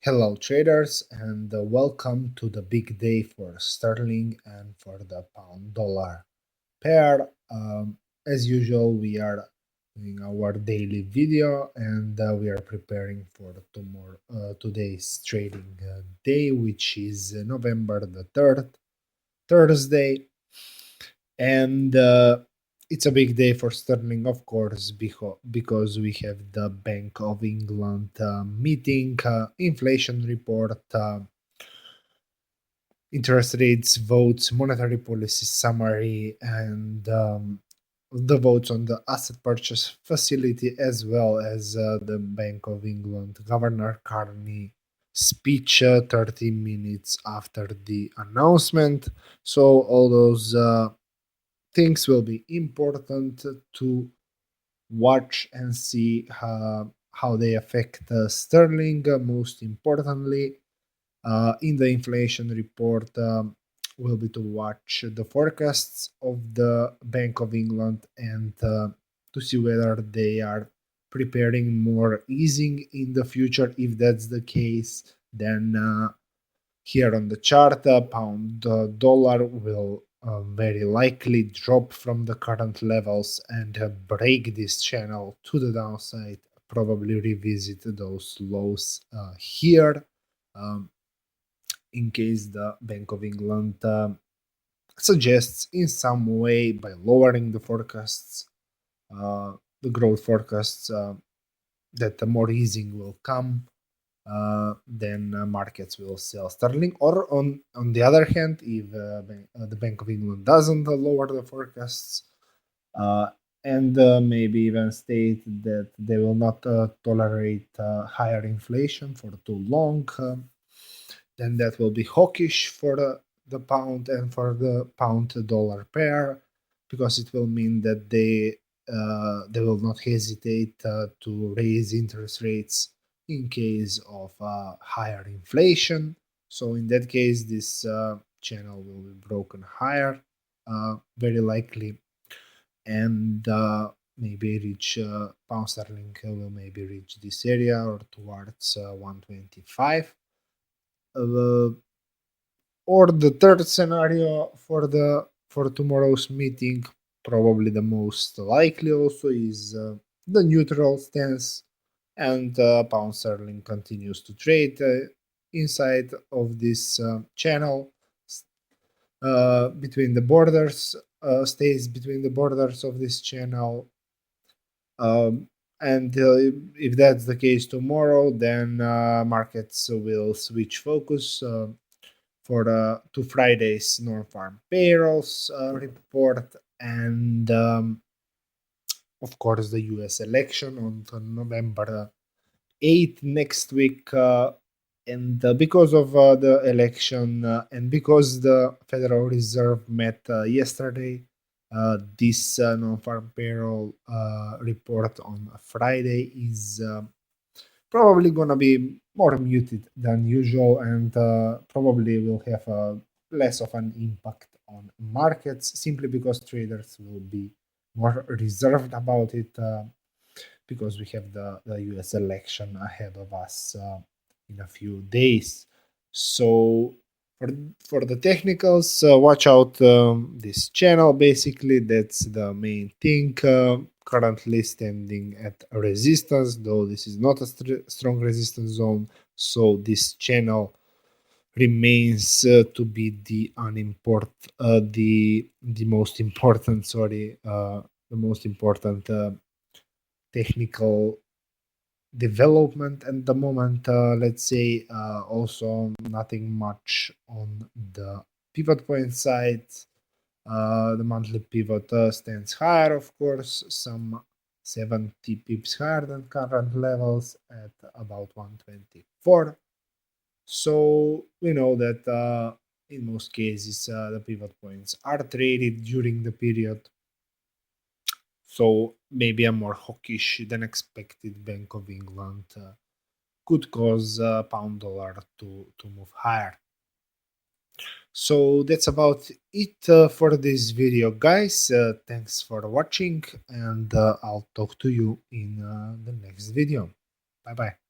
Hello traders and welcome to the big day for sterling and for the pound dollar pair. As usual, we are doing our daily video and we are preparing for today's trading day, which is November the 3rd, Thursday. And it's a big day for sterling, of course, because we have the Bank of England meeting, inflation report, interest rates votes, monetary policy summary, and the votes on the asset purchase facility, as well as the Bank of England Governor Carney speech 30 minutes after the announcement. So all those things will be important to watch and see how they affect sterling. Most importantly, in the inflation report, will be to watch the forecasts of the Bank of England and to see whether they are preparing more easing in the future. If that's the case, then here on the chart, pound dollar will very likely drop from the current levels and break this channel to the downside, probably revisit those lows here. In case the Bank of England suggests in some way by lowering the forecasts, the growth forecasts, that more easing will come, then markets will sell sterling. Or on the other hand, if the Bank of England doesn't lower the forecasts and maybe even state that they will not tolerate higher inflation for too long, then that will be hawkish for the pound and for the pound dollar pair, because it will mean that they will not hesitate to raise interest rates in case of higher inflation. So in that case, this channel will be broken higher, very likely, and maybe reach pound sterling will maybe reach this area or towards 125. Or the third scenario for tomorrow's meeting, probably the most likely also, is the neutral stance, and pound sterling continues to trade inside of this channel, between the borders, stays between the borders of this channel. And if that's the case tomorrow, then markets will switch focus to Friday's non-farm payrolls report, and of course the U.S. election on November 8th next week. And because of the election and because the Federal Reserve met yesterday, this non-farm payroll report on Friday is probably gonna be more muted than usual, and probably will have less of an impact on markets, simply because traders will be more reserved about it, because we have the US election ahead of us in a few days. So for the technicals, watch out this channel. Basically, that's the main thing. Currently standing at a resistance, though this is not a strong resistance zone. So this channel remains to be the most important, the most important technical development at the moment. Let's say also nothing much on the pivot point side. The monthly pivot stands higher, of course, some 70 pips higher than current levels at about 124. So we know that in most cases the pivot points are traded during the period. So maybe a more hawkish than expected Bank of England could cause pound dollar to move higher. So that's about it for this video, guys. Thanks for watching, and I'll talk to you in the next video. Bye bye.